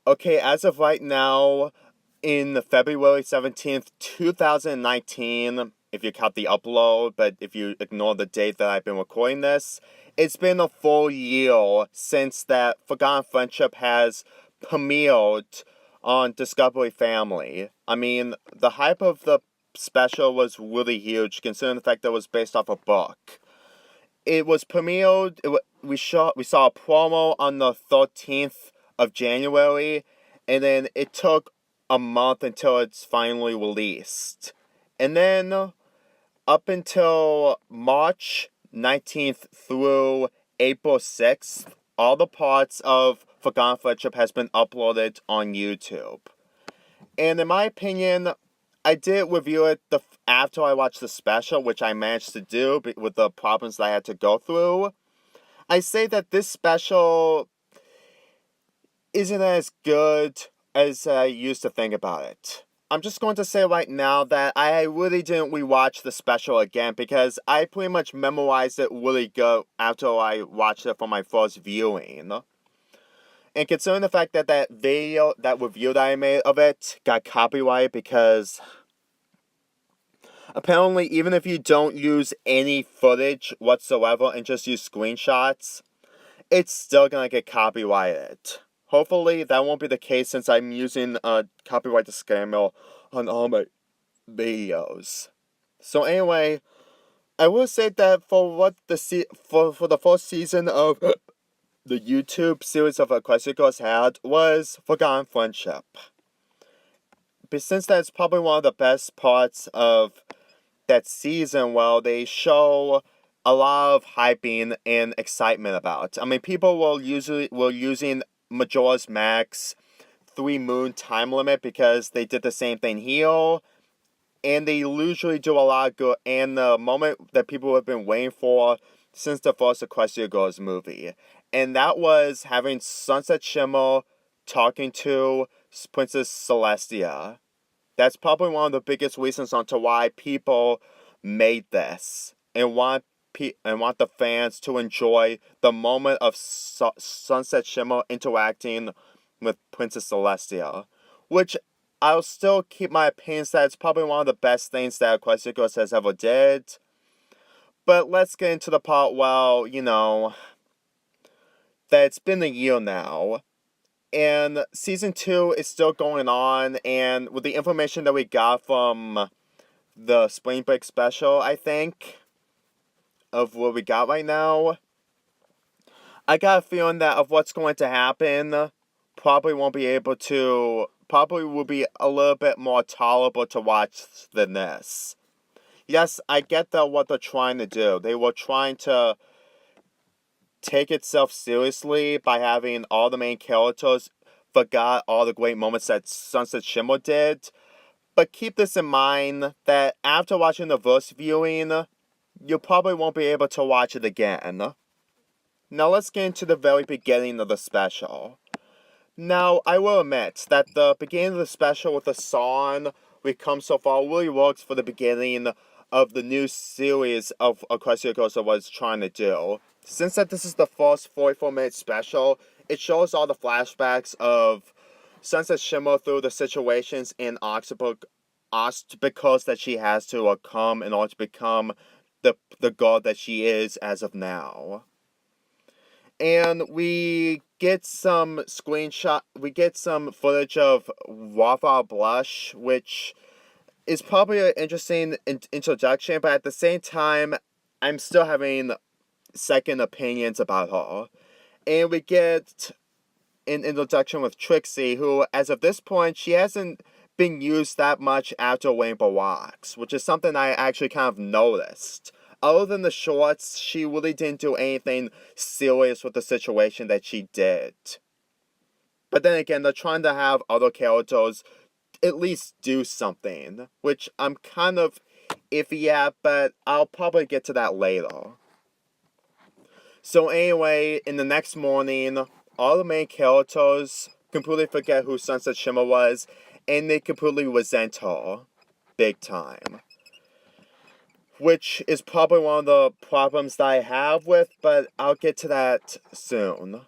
Okay, as of right now, in February 17th, 2019, if you count the upload, but if you ignore the date that I've been recording this, it's been a full year since that Forgotten Friendship has premiered on Discovery Family. I mean, the hype of the special was really huge, considering the fact that it was based off a book. It was premiered. We saw a promo on the 13th of January, and then it took a month until it's finally released. And then up until March 19th through April 6th, all the parts of Forgotten Friendship has been uploaded on YouTube. And in my opinion, I did review it after I watched the special, which I managed to do with the problems that I had to go through. I say that this special isn't as good as I used to think about it. I'm just going to say right now that I really didn't rewatch the special again because I pretty much memorized it really good after I watched it for my first viewing. And considering the fact that that review that I made of it got copyrighted because apparently even if you don't use any footage whatsoever and just use screenshots, it's still gonna get copyrighted. Hopefully that won't be the case since I'm using a copyright disclaimer on all my videos. So anyway, I will say that for what for the first season of the YouTube series of Equestria Girls had was Forgotten Friendship. But since that's probably one of the best parts of that season, well, they show a lot of hyping and excitement about. I mean, people were using Majora's Max 3 Moon time limit because they did the same thing here. And they usually do a lot of good. And the moment that people have been waiting for since the first Equestria Girls movie. And that was having Sunset Shimmer talking to Princess Celestia. That's probably one of the biggest reasons onto why people made this and want the fans to enjoy the moment of Sunset Shimmer interacting with Princess Celestia, which I'll still keep my opinions that it's probably one of the best things that Equestria Girls has ever did. But let's get into the part, well, that it's been a year now. And season 2 is still going on, and with the information that we got from the spring break special, I think, of what we got right now, I got a feeling that of what's going to happen, probably will be a little bit more tolerable to watch than this. Yes, I get what they're trying to do. They were trying to take itself seriously by having all the main characters forgot all the great moments that Sunset Shimmer did. But keep this in mind that after watching the verse viewing, you probably won't be able to watch it again. Now let's get into the very beginning of the special. Now, I will admit that the beginning of the special with the song We've Come So Far really works for the beginning of the new series of Equestria Girls was trying to do. Since that this is the first 44-minute special, it shows all the flashbacks of Sunset Shimmer through the situations in obstacles that she has to overcome in order to become the girl that she is as of now. And we get some footage of Wildflower Blush, which is probably an interesting introduction, but at the same time, I'm still having second opinions about her. And we get an introduction with Trixie, who, as of this point, she hasn't been used that much after Rainbow Rocks, which is something I actually kind of noticed. Other than the shorts, she really didn't do anything serious with the situation that she did. But then again, they're trying to have other characters at least do something, which I'm kind of iffy at, but I'll probably get to that later. So anyway, in the next morning, all the main characters completely forget who Sunset Shimmer was, and they completely resent her. Big time. Which is probably one of the problems that I have with, but I'll get to that soon.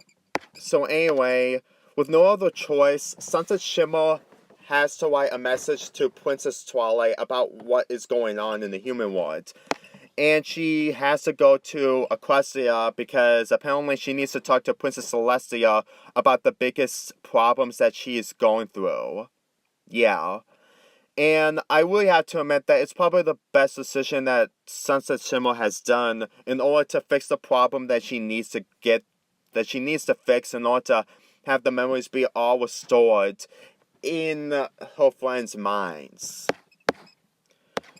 So anyway, with no other choice, Sunset Shimmer has to write a message to Princess Twilight about what is going on in the human world. And she has to go to Equestria because apparently she needs to talk to Princess Celestia about the biggest problems that she is going through. Yeah. And I really have to admit that it's probably the best decision that Sunset Shimmer has done in order to fix the problem that she needs to fix in order to have the memories be all restored in her friends' minds.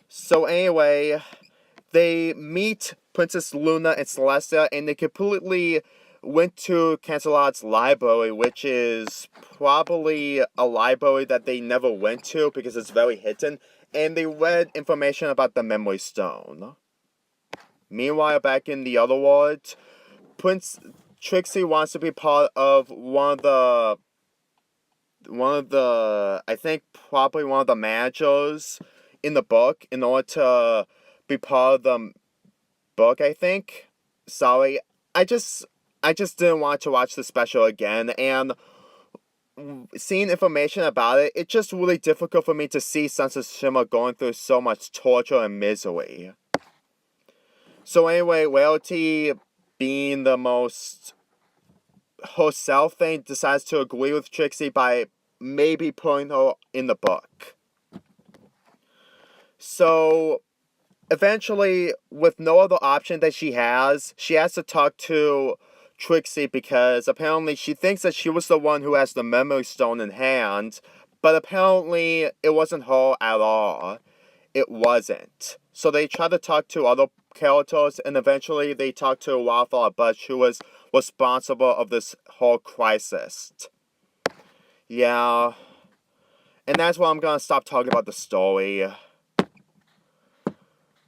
So anyway, they meet Princess Luna and Celestia, and they completely went to Cancelad's library, which is probably a library that they never went to because it's very hidden, and they read information about the Memory Stone. Meanwhile, back in the other world, Prince Trixie wants to be part of one of the I think probably one of the managers in the book in order to be part of the book, I think. Sorry, I just didn't want to watch the special again, and seeing information about it, it's just really difficult for me to see Sunset Shimmer going through so much torture and misery. So anyway, Rarity, being the most herself thing, decides to agree with Trixie by maybe putting her in the book. So eventually, with no other option that she has to talk to Trixie because apparently she thinks that she was the one who has the Memory Stone in hand, but apparently it wasn't her at all. It wasn't. So they try to talk to other characters, and eventually they talk to Wildflower Bush, who was responsible of this whole crisis. Yeah. And that's why I'm gonna stop talking about the story.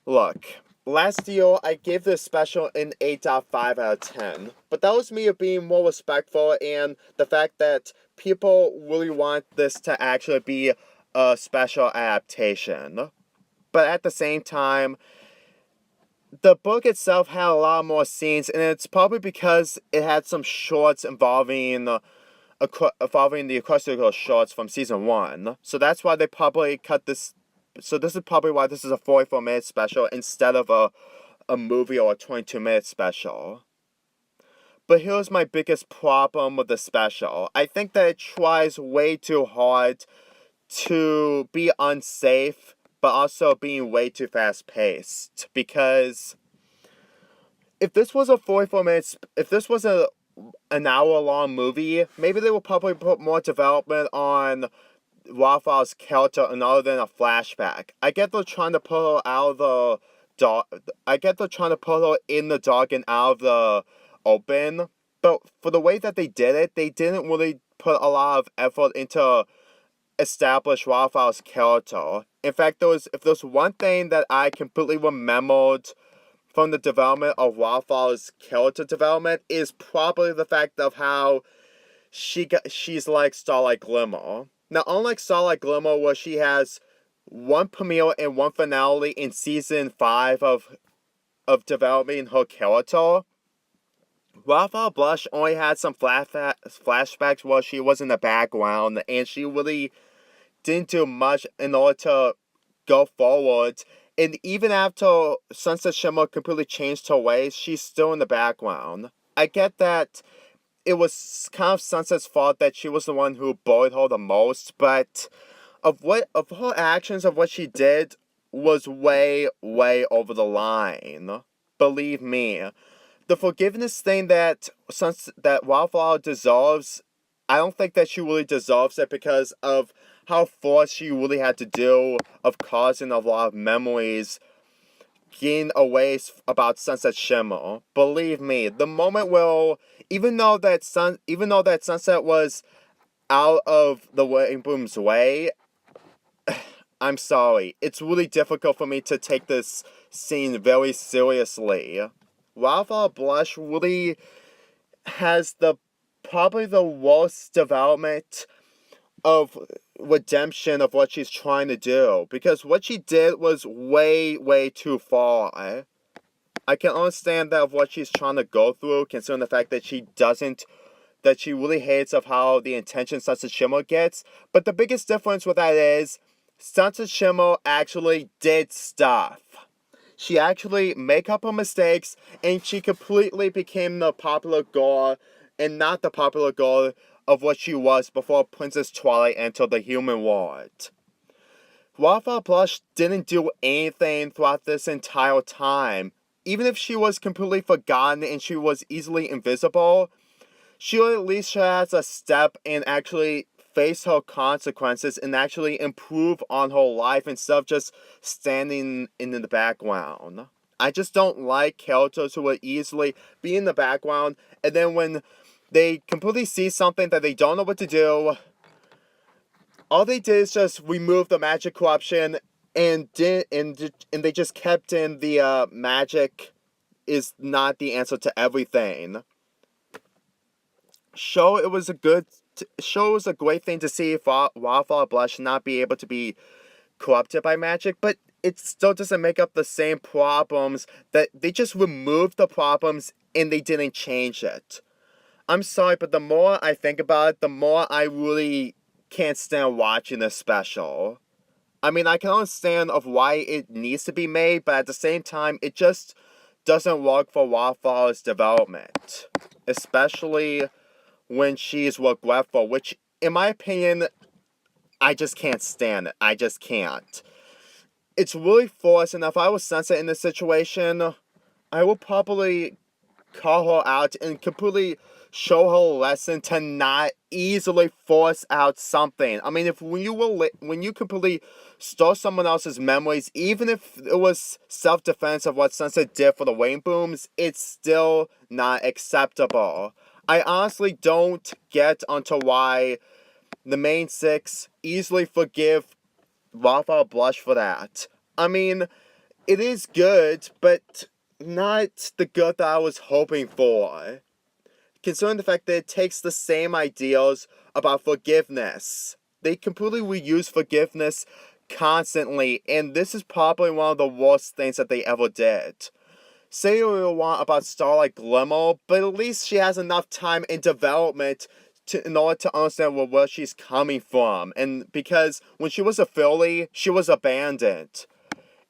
Look, last year I gave this special an 8.5 out of 10, but that was me being more respectful and the fact that people really want this to actually be a special adaptation. But at the same time, the book itself had a lot more scenes, and it's probably because it had some shorts involving the Equestria shorts from season 1. So that's why they probably cut this. So this is probably why this is a 44-minute special instead of a movie or a 22-minute special. But here's my biggest problem with the special. I think that it tries way too hard to be unsafe, but also being way too fast-paced. Because if this was a 44 minutes, if this was an hour-long movie, maybe they would probably put more development on Wildflower's character other than a flashback. I get they're trying to put her out of the dark. I get they're trying to put her in the dark and out of the open. But for the way that they did it, they didn't really put a lot of effort into establish Wildflower's character. In fact, if there's one thing that I completely remembered from the development of Wildflower's character development is probably the fact of how she's like Starlight Glimmer. Now, unlike Starlight Glimmer, where she has one premiere and one finale in season 5 of developing her character, Wildflower Blush only had some flashbacks where she was in the background, and she really didn't do much in order to go forward. And even after Sunset Shimmer completely changed her ways, she's still in the background. I get that it was kind of Sunset's fault that she was the one who bullied her the most, but of her actions, of what she did, was way, way over the line. Believe me. The forgiveness thing that Wildflower deserves, I don't think that she really deserves it because of how forced she really had to do of causing a lot of memories getting away about Sunset Shimmer. Believe me, the moment where even though that Sunset was out of the Rainboom's way, I'm sorry. It's really difficult for me to take this scene very seriously. Wildflower Blush really has probably the worst development of redemption of what she's trying to do, because what she did was way, way too far. I can understand that of what she's trying to go through, considering the fact that she doesn't that she really hates of how the intention Sunset Shimmer gets. But the biggest difference with that is Sunset Shimmer actually did stuff. She actually make up her mistakes, and she completely became the popular girl, and not the popular girl of what she was before Princess Twilight entered the human world. Wildflower Blush didn't do anything throughout this entire time. Even if she was completely forgotten and she was easily invisible, she at least has a step and actually face her consequences and actually improve on her life instead of just standing in the background. I just don't like characters who would easily be in the background, and then when they completely see something that they don't know what to do, all they did is just remove the magic corruption and they just kept in the magic is not the answer to everything. It was a great thing to see Wildflower Blush not be able to be corrupted by magic, but it still doesn't make up the same problems. That they just removed the problems and they didn't change it. I'm sorry, but the more I think about it, the more I really can't stand watching this special. I mean, I can understand of why it needs to be made, but at the same time, it just doesn't work for Wildflower's development. Especially when she's regretful, which, in my opinion, I just can't stand it. I just can't. It's really forced, and if I was Sunset in this situation, I would probably call her out and completely show her a lesson to not easily force out something. I mean, when you completely stole someone else's memories, even if it was self-defense of what Sunset did for the Rain Booms, it's still not acceptable. I honestly don't get onto why the main six easily forgive Wildflower Blush for that. I mean, it is good, but not the good that I was hoping for. Considering the fact that it takes the same ideals about forgiveness. They completely reuse forgiveness constantly, and this is probably one of the worst things that they ever did. Say what you want about Starlight Glimmer, but at least she has enough time in development in order to understand where she's coming from. And because when she was a filly, she was abandoned.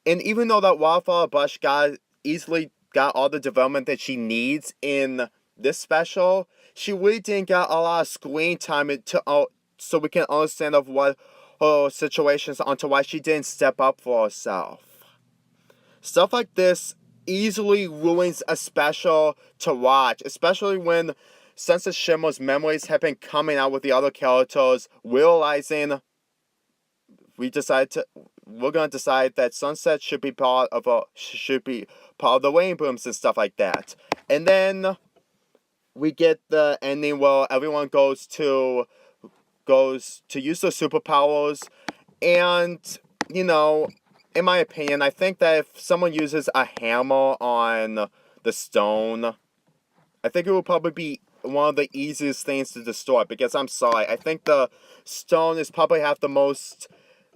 And even though that Wildflower Blush easily got all the development that she needs in this special, she really didn't get a lot of screen time so we can understand of what her situations onto why she didn't step up for herself. Stuff like this easily ruins a special to watch, especially when Sunset Shimmer's memories have been coming out with the other characters, realizing we're gonna decide that Sunset should be part of the Rain Booms and stuff like that. And then we get the ending where everyone goes to use their superpowers, and in my opinion, I think that if someone uses a hammer on the stone, I think it will probably be one of the easiest things to destroy, because I'm sorry, I think the stone is probably have the most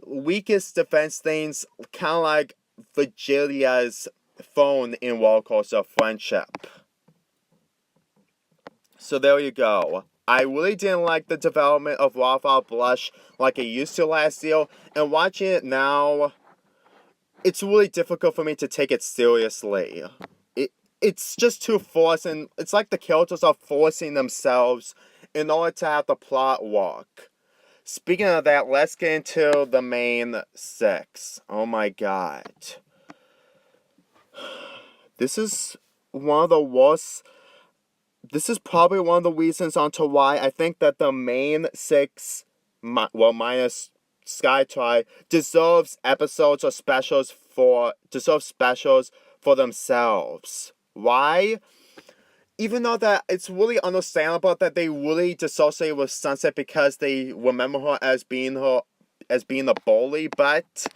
weakest defense things, kind of like Virgilia's phone in Rollercoaster of Friendship. So there you go. I really didn't like the development of Wildflower Blush like it used to last year, and watching it now, it's really difficult for me to take it seriously. It's just too forced, and it's like the characters are forcing themselves in order to have the plot work. Speaking of that, let's get into the main six. Oh my god. This is one of the worst. This is probably one of the reasons onto why I think that the main six, minus SkyTri, deserves specials for themselves. Why? Even though that it's really understandable that they really dissociate with Sunset because they remember her as being the bully, but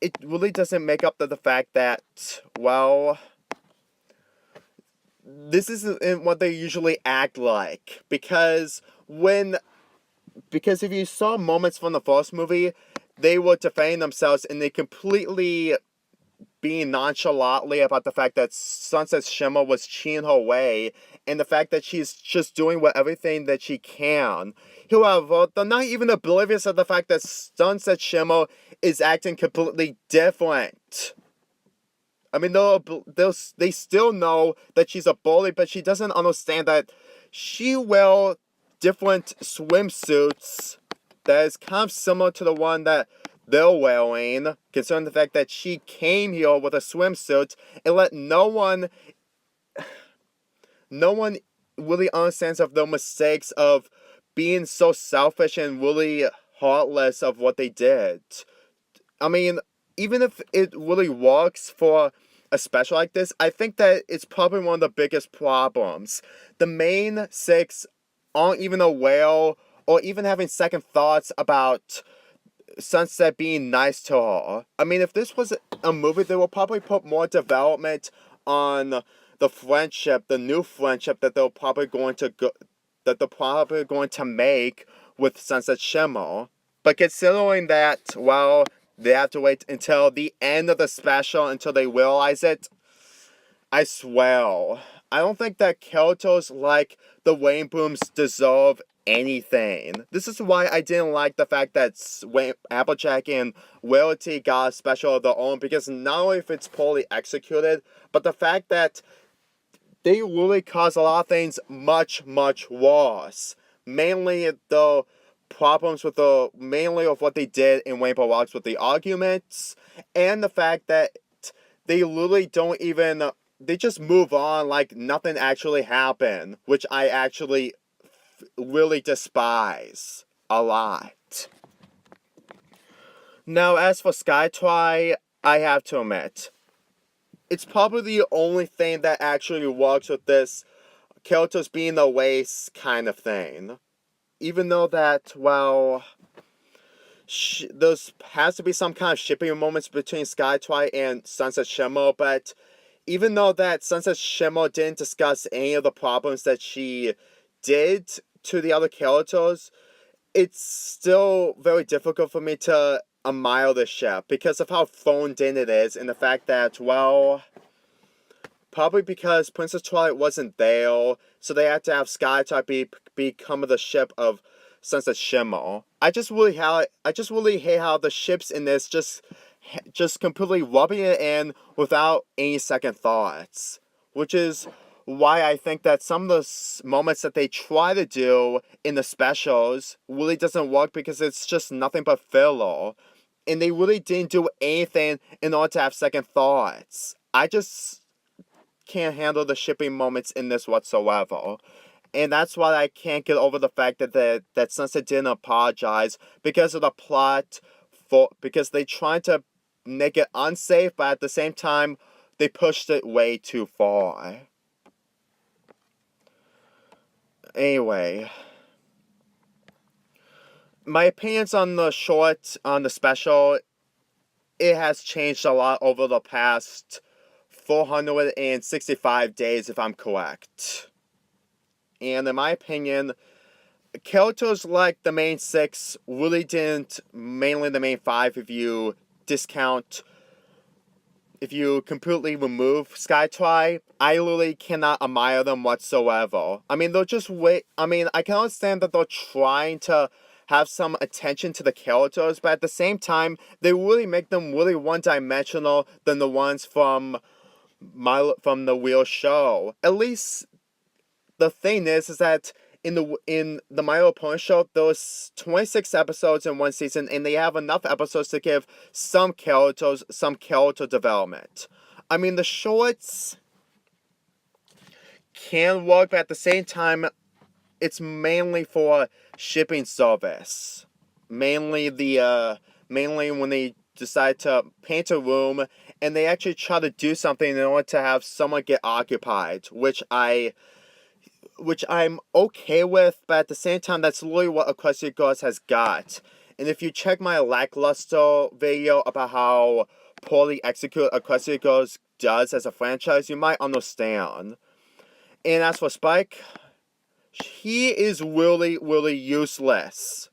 it really doesn't make up the fact that, well, this isn't what they usually act like. Because if you saw moments from the first movie, they were defending themselves and they completely being nonchalantly about the fact that Sunset Shimmer was cheating her way, and the fact that she's just doing everything that she can. However, they're not even oblivious of the fact that Sunset Shimmer is acting completely different. I mean, they still know that she's a bully, but she doesn't understand that she wears different swimsuits that is kind of similar to the one that they're wearing, considering the fact that she came here with a swimsuit and let no one really understands of the mistakes of being so selfish and really heartless of what they did. I mean, even if it really works for a special like this, I think that it's probably one of the biggest problems. The main six aren't even aware or even having second thoughts about Sunset being nice to her. I mean, if this was a movie, they will probably put more development on the friendship, the new friendship that they're probably going to make with Sunset Shimmer. But considering that, well, they have to wait until the end of the special until they realize it, I swear, I don't think that characters like the Wayne Brooms deserve anything. This is why I didn't like the fact that Applejack and Rarity got a special of their own, because not only if it's poorly executed, but the fact that they really cause a lot of things much, much worse. Mainly the problems with mainly of what they did in Rainbow Rocks with the arguments, and the fact that they literally don't even, they just move on like nothing actually happened, which I actually really despise a lot. Now, as for Skytry, I have to admit, it's probably the only thing that actually works with this characters being a waste kind of thing. Even though that, well, there has to be some kind of shipping moments between Skytry and Sunset Shimmer, but even though that Sunset Shimmer didn't discuss any of the problems that she did to the other characters, it's still very difficult for me to admire the ship because of how phoned in it is, and the fact that, well, probably because Princess Twilight wasn't there, so they had to have Skytry become the ship of Sunset Shimmer. I just really hate how the ships in this just completely rubbing it in without any second thoughts, which is why I think that some of the moments that they try to do in the specials really doesn't work, because it's just nothing but filler, and they really didn't do anything in order to have second thoughts. I just can't handle the shipping moments in this whatsoever. And that's why I can't get over the fact that Sunset didn't apologize because of the plot, because they tried to make it unsafe, but at the same time, they pushed it way too far. Anyway, my opinions on the special, it has changed a lot over the past 465 days, if I'm correct. And in my opinion, characters like the main six really didn't, mainly the main five, if you completely remove Skytry, I literally cannot admire them whatsoever. I mean, I can understand that they're trying to have some attention to the characters, but at the same time, they really make them really one-dimensional than the ones from the real show. At least the thing is that in the My Little Pony show, there was 26 episodes in one season, and they have enough episodes to give some character development. I mean, the shorts can work, but at the same time, it's mainly for shipping service. Mainly when they decide to paint a room, and they actually try to do something in order to have someone get occupied, which I'm okay with, but at the same time, that's literally what Equestria Girls has got. And if you check my lackluster video about how poorly executed Equestria Girls does as a franchise, you might understand. And as for Spike, he is really, really useless.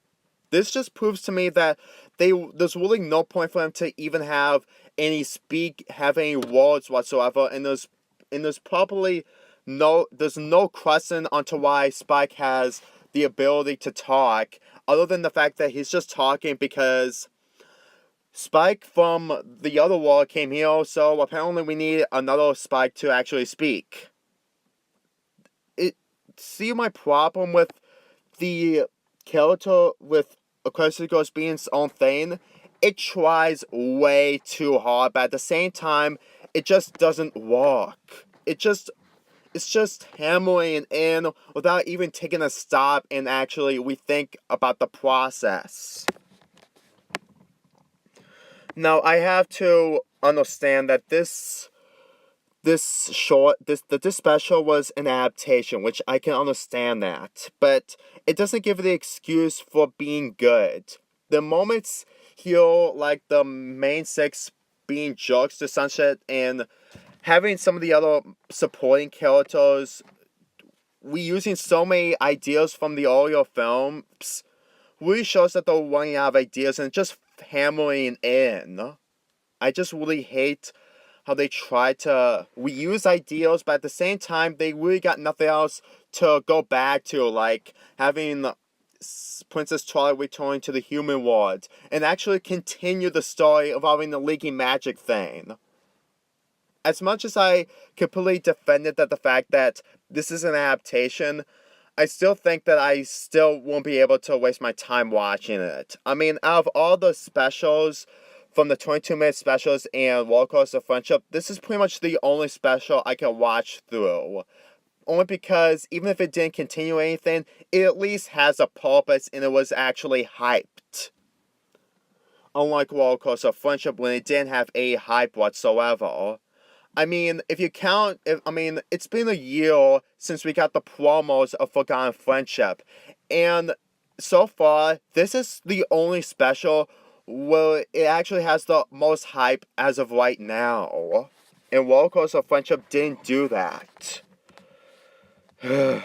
This just proves to me that there's really no point for him to even have any words whatsoever, and there's probably there's no question onto why Spike has the ability to talk, other than the fact that he's just talking because Spike from the other world came here, so apparently we need another Spike to actually speak. See my problem with the character with Equestria Ghost being its own thing? It tries way too hard, but at the same time, it just doesn't work. It's just hammering in without even taking a stop and actually rethink about the process. Now, I have to understand that this special was an adaptation, which I can understand that, but it doesn't give it the excuse for being good. The moments here, like the main six being jokes to Sunset and having some of the other supporting characters reusing so many ideas from the earlier films, really shows that they're running out of ideas and just hammering in. I just really hate how they try to reuse ideas, but at the same time, they really got nothing else to go back to, like having Princess Twilight return to the human world and actually continue the story involving the leaking magic thing. As much as I completely defended the fact that this is an adaptation, I still think that I still won't be able to waste my time watching it. I mean, out of all the specials, from the 22-minute specials and Roller Coaster Friendship, this is pretty much the only special I can watch through. Only because, even if it didn't continue anything, it at least has a purpose and it was actually hyped. Unlike Roller Coaster Friendship, when it didn't have a hype whatsoever. I mean, it's been a year since we got the promos of Forgotten Friendship, and so far, this is the only special where it actually has the most hype as of right now. And Roller Coaster Friendship didn't do that. I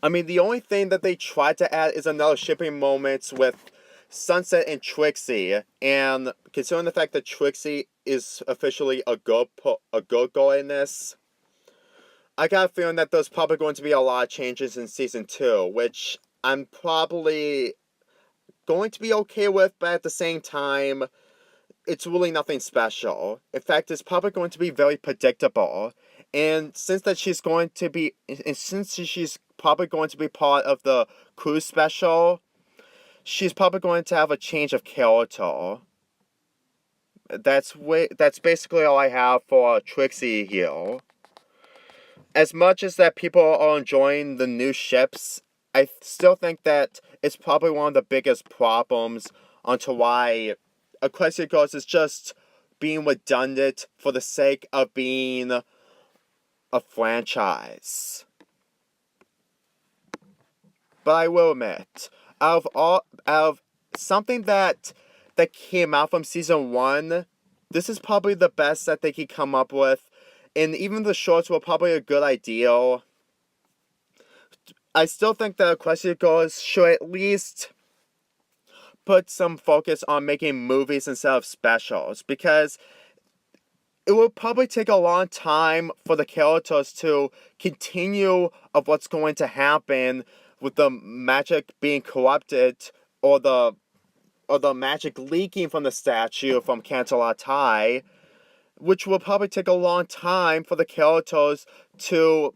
mean, the only thing that they tried to add is another shipping moments with Sunset and Trixie, and considering the fact that Trixie is officially a good girl in this, I got a feeling that there's probably going to be a lot of changes in Season 2, which I'm probably going to be okay with, but at the same time, it's really nothing special. In fact, it's probably going to be very predictable. And since she's probably going to be part of the cruise special, she's probably going to have a change of character. That's basically all I have for Trixie here. As much as that people are enjoying the new ships, I still think that it's probably one of the biggest problems onto why Equestria Girls is just being redundant for the sake of being a franchise. But I will admit, out of something that came out from Season 1, this is probably the best that they could come up with. And even the shorts were probably a good idea. I still think that Equestria Girls should at least put some focus on making movies instead of specials, because it will probably take a long time for the characters to continue of what's going to happen with the magic being corrupted or the magic leaking from the statue from Canterlot High, which will probably take a long time for the characters to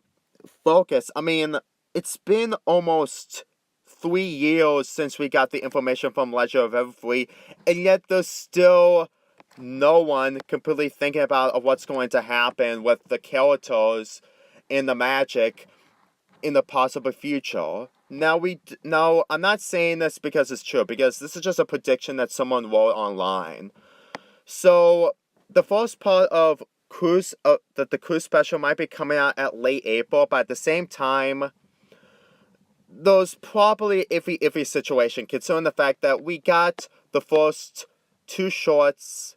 focus. I mean, it's been almost 3 years since we got the information from Legend of Everfree, and yet there's still no one completely thinking about what's going to happen with the characters and the magic in the possible future. Now, I'm not saying this because it's true, because this is just a prediction that someone wrote online. So, the first part of Cruise, that the Cruise special might be coming out at late April, but at the same time, there's probably iffy situation, considering the fact that we got the first 2 shorts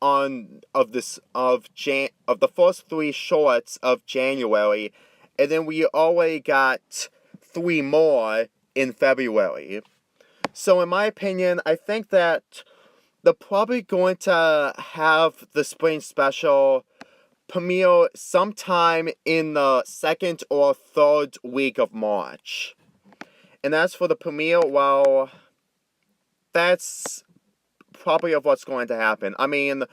of the first 3 shorts of January, and then we already got 3 more in February. So in my opinion, I think that they're probably going to have the spring special premiere sometime in the second or third week of March. And as for the premiere, well, that's probably of what's going to happen. I mean,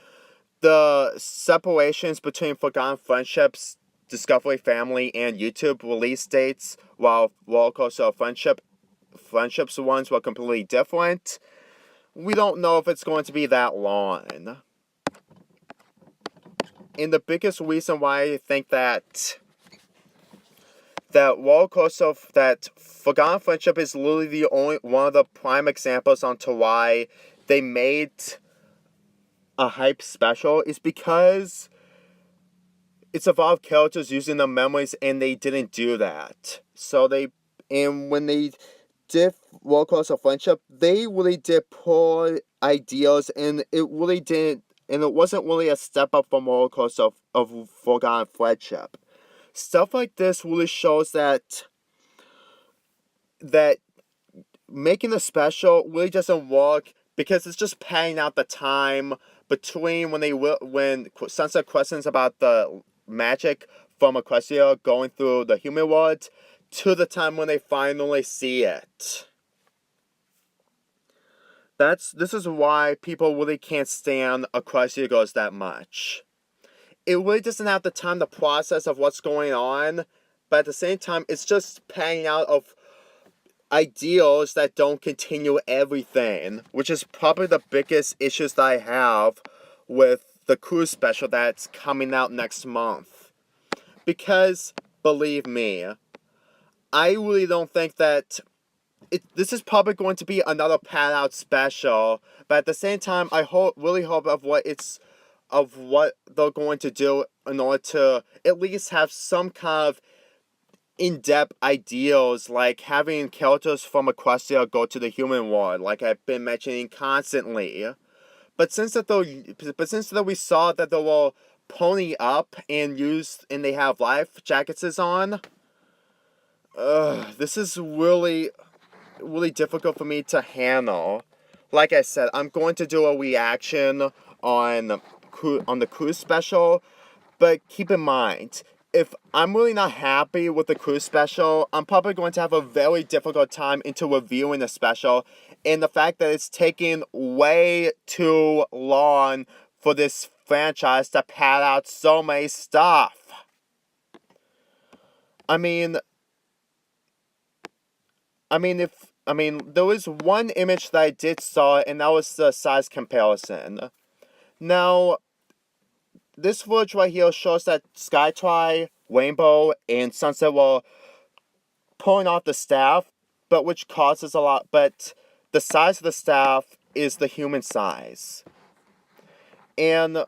the separations between Forgotten Friendships, Discovery Family, and YouTube release dates, while Roller Coaster of Friendships ones were completely different, we don't know if it's going to be that long. And the biggest reason why I think that Roller Coaster that Forgotten Friendship is literally the only one of the prime examples onto why they made a hype special is because it's about characters using their memories and they didn't do that. When they did Roller Coaster of Friendship, they really did poor ideas and it wasn't really a step up from Roller Coaster of Forgotten Friendship. Stuff like this really shows that making a special really doesn't work because it's just padding out the time between when Sunset questions about the magic from Equestria going through the human world to the time when they finally see it. This is why people really can't stand Equestria Girls that much. It really doesn't have the time to process of what's going on, but at the same time, it's just padding out of ideals that don't continue everything, which is probably the biggest issues that I have with the cruise special that's coming out next month. Because, believe me, I really don't think that this is probably going to be another pad out special, but at the same time, I really hope of what they're going to do in order to at least have some kind of in-depth ideals, like having characters from Equestria go to the human world, like I've been mentioning constantly. But since that we saw that they will pony up and they have life jackets on, this is really, really difficult for me to handle. Like I said, I'm going to do a reaction on the cruise special, but keep in mind, if I'm really not happy with the cruise special, I'm probably going to have a very difficult time into reviewing the special, and the fact that it's taking way too long for this franchise to pad out so many stuff. I mean, there was one image that I did saw, and that was the size comparison. Now, this footage right here shows that Skytry, Rainbow, and Sunset were pulling off the staff, but the size of the staff is the human size. And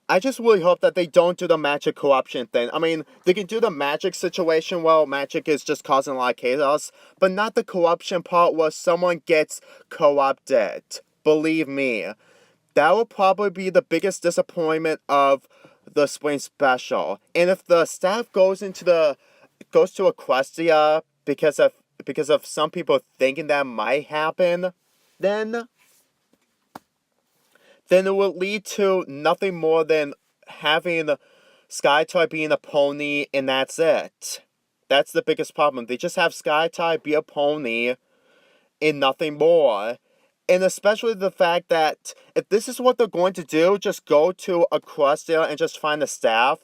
I just really hope that they don't do the magic corruption thing. I mean, they can do the magic situation where magic is just causing a lot of chaos, but not the corruption part where someone gets corrupted. Believe me, that will probably be the biggest disappointment of the spring special. And if the staff goes to Equestria because of some people thinking that might happen, then it will lead to nothing more than having Skytie being a pony and that's it. That's the biggest problem. They just have Skytie be a pony and nothing more. And especially the fact that if this is what they're going to do, just go to Equestria and just find the staff,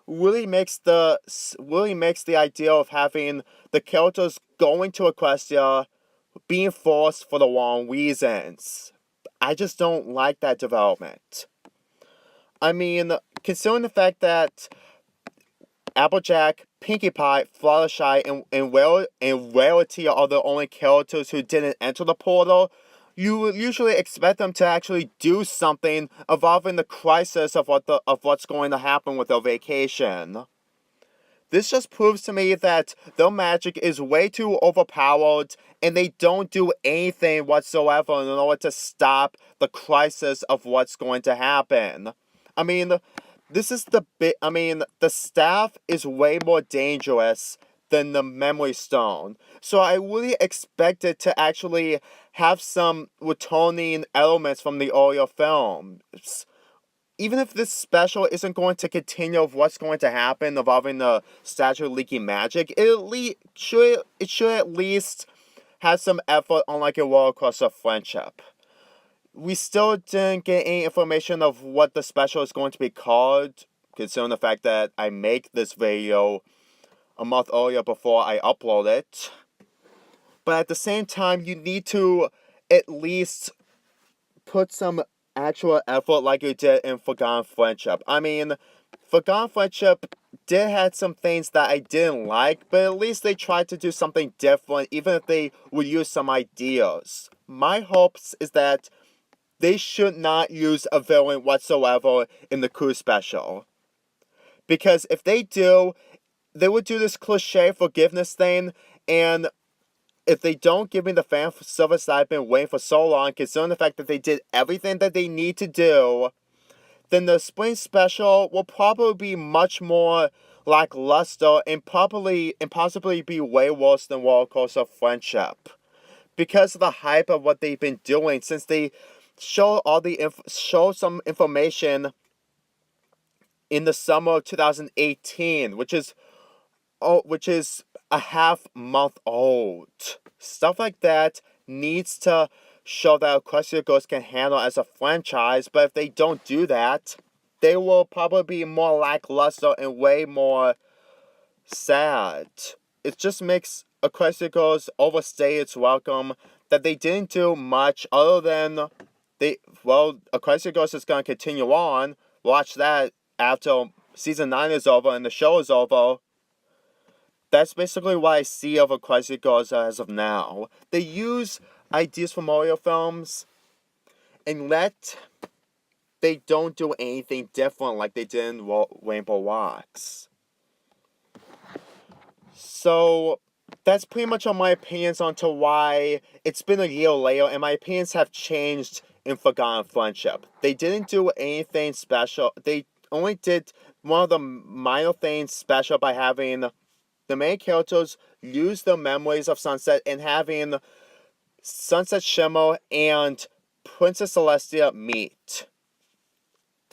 really makes the idea of having the characters going to Equestria being forced for the wrong reasons. I just don't like that development. I mean, considering the fact that Applejack, Pinkie Pie, Fluttershy, and Rarity are the only characters who didn't enter the portal, you would usually expect them to actually do something involving the crisis of what's going to happen with their vacation. This just proves to me that their magic is way too overpowered and they don't do anything whatsoever in order to stop the crisis of what's going to happen. I mean, the staff is way more dangerous than the Memory Stone. So I really expected to actually have some returning elements from the earlier films. even if this special isn't going to continue of what's going to happen involving the statue leaking magic, it should at least have some effort on like a roller coaster friendship. We still didn't get any information of what the special is going to be called, considering the fact that I make this video a month earlier before I upload it. But at the same time, you need to at least put some actual effort like you did in Forgotten Friendship. I mean, Forgotten Friendship did have some things that I didn't like, but at least they tried to do something different, even if they would use some ideas. My hopes is that they should not use a villain whatsoever in the Coup special. Because if they do, they would do this cliche forgiveness thing, and if they don't give me the fan service that I've been waiting for so long, considering the fact that they did everything that they need to do, then the spring special will probably be much more lackluster and possibly be way worse than Roller Coaster Friendship. Because of the hype of what they've been doing, since they show some information in the summer of 2018, which is a half month old. Stuff like that needs to show that Equestria Ghost can handle as a franchise, but if they don't do that, they will probably be more lackluster and way more sad. It just makes Equestria Ghost overstay its welcome, that they didn't do much other than Equestria Ghost is going to continue on. Watch that after season 9 is over and the show is over. That's basically what I see of Equestria Ghost as of now. They use ideas from Mario films, and they don't do anything different like they did in Rainbow Rocks. So, that's pretty much all my opinions onto why it's been a year later, and my opinions have changed in Forgotten Friendship. They didn't do anything special. They only did one of the minor things special by having the main characters use the memories of Sunset and having Sunset Shimmer and Princess Celestia meet.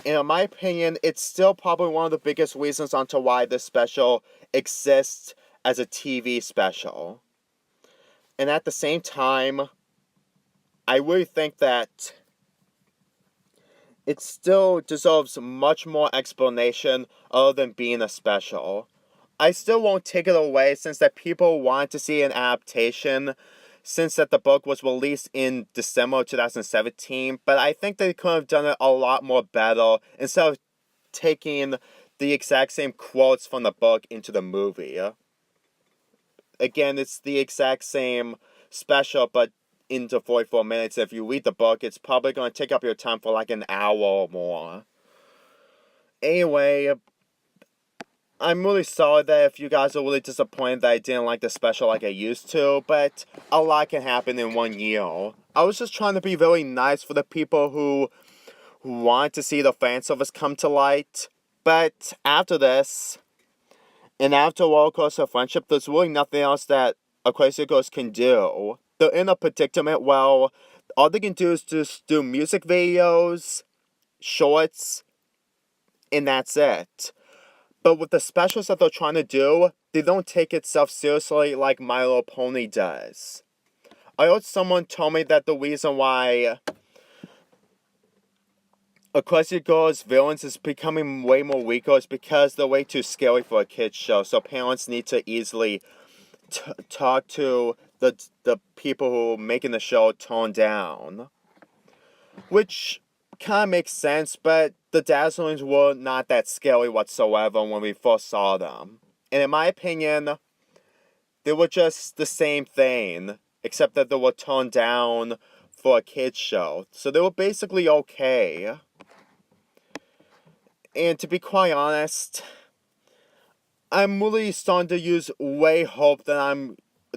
And in my opinion, it's still probably one of the biggest reasons onto why this special exists as a TV special. And at the same time, I really think that it still deserves much more explanation other than being a special. I still won't take it away since that people want to see an adaptation since that the book was released in December 2017, but I think they could have done it a lot more better instead of taking the exact same quotes from the book into the movie. Again, it's the exact same special, but into 44 minutes. If you read the book, it's probably going to take up your time for like an hour or more. Anyway, I'm really sorry that if you guys are really disappointed that I didn't like the special like I used to, but a lot can happen in 1 year. I was just trying to be really nice for the people who want to see the fan service come to light, but after this, and after Roller Coaster Friendship, there's really nothing else that Equestria Ghost can do. They're in a predicament, well, all they can do is just do music videos, shorts, and that's it. But with the specials that they're trying to do, they don't take itself seriously like My Little Pony does. I heard someone tell me that the reason why Equestria Girls villains is becoming way more weaker is because they're way too scary for a kid's show, so parents need to easily talk to the people who are making the show tone down. Which kind of makes sense, but the Dazzlings were not that scary whatsoever when we first saw them. And in my opinion, they were just the same thing, except that they were toned down for a kid's show. So they were basically okay. And to be quite honest, I'm really starting to use way hope that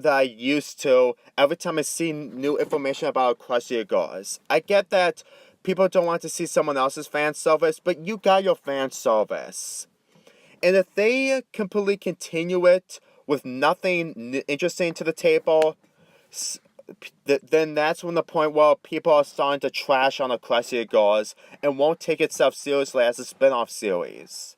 I used to every time I see new information about Equestria Girls. I get that people don't want to see someone else's fan service, but you got your fan service. And if they completely continue it with nothing interesting to the table, then that's when the point where people are starting to trash on Equestria Girls and won't take itself seriously as a spin-off series.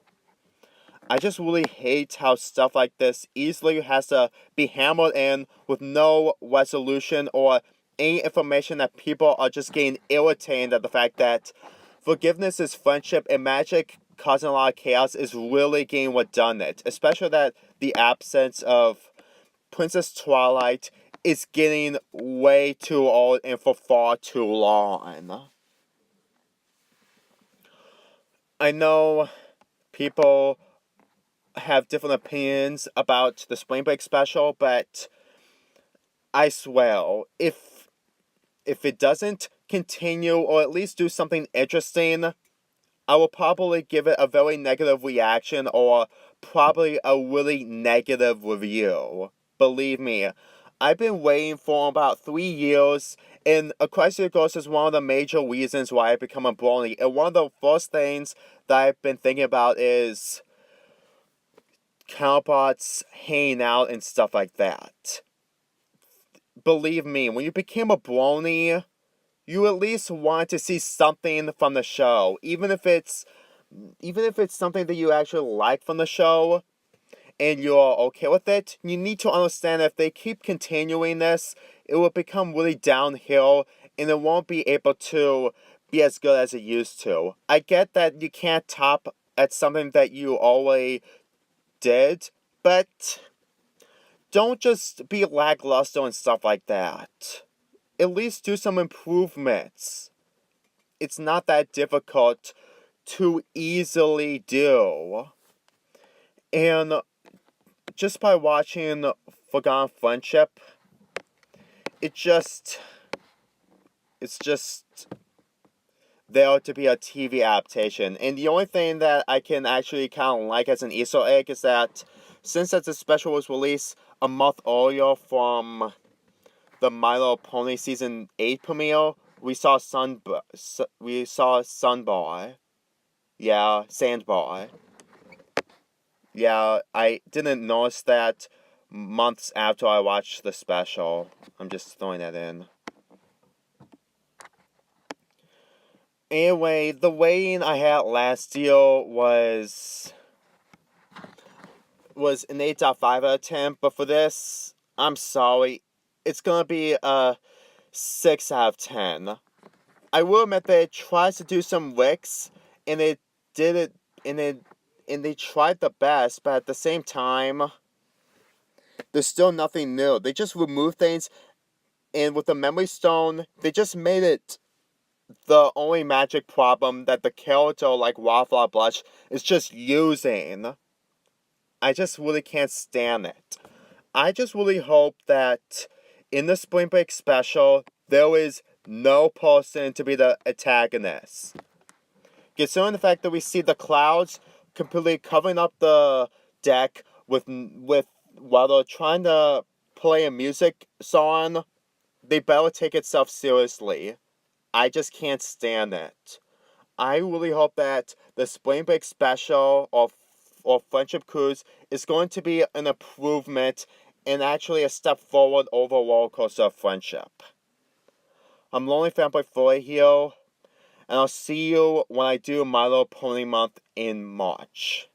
I just really hate how stuff like this easily has to be hammered in with no resolution or any information that people are just getting irritated at the fact that forgiveness is friendship and magic causing a lot of chaos is really getting redundant, especially that the absence of Princess Twilight is getting way too old and for far too long. I know people have different opinions about the Spring Break special, but I swear, if it doesn't continue or at least do something interesting, I will probably give it a very negative reaction or probably a really negative review. Believe me, I've been waiting for about 3 years, and Equestria Ghost is one of the major reasons why I become a brony. And one of the first things that I've been thinking about is counterparts hanging out and stuff like that. Believe me, when you became a brony, you at least want to see something from the show, even if it's something that you actually like from the show and you're okay with it. You need to understand that if they keep continuing this, it will become really downhill and it won't be able to be as good as it used to. I get that you can't top at something that you already did, but don't just be lackluster and stuff like that. At least do some improvements. It's not that difficult to easily do. And just by watching Forgotten Friendship, it's just there to be a TV adaptation. And the only thing that I can actually kind of like as an Easter egg is that since that the special was released a month earlier from the My Little Pony Season 8 premiere, we saw Sunboy. Yeah, Sandboy. Yeah, I didn't notice that months after I watched the special. I'm just throwing that in. Anyway, the rating I had last year was an 8.5 out of 10, but for this, I'm sorry, it's gonna be a 6 out of 10. I will admit that it tries to do some licks, and it did it, and they tried the best, but at the same time, there's still nothing new. They just removed things, and with the Memory Stone, they just made it the only magic problem that the character like Wildflower Blush is just using. I just really can't stand it. I just really hope that in the Spring Break special, there is no person to be the antagonist. Considering the fact that we see the clouds completely covering up the deck with while they're trying to play a music song, they better take itself seriously. I just can't stand it. I really hope that the Spring Break special or Friendship Cruise is going to be an improvement and actually a step forward over Roller Coaster of Friendship. I'm Lonely Fanboy 4 here, and I'll see you when I do My Little Pony Month in March.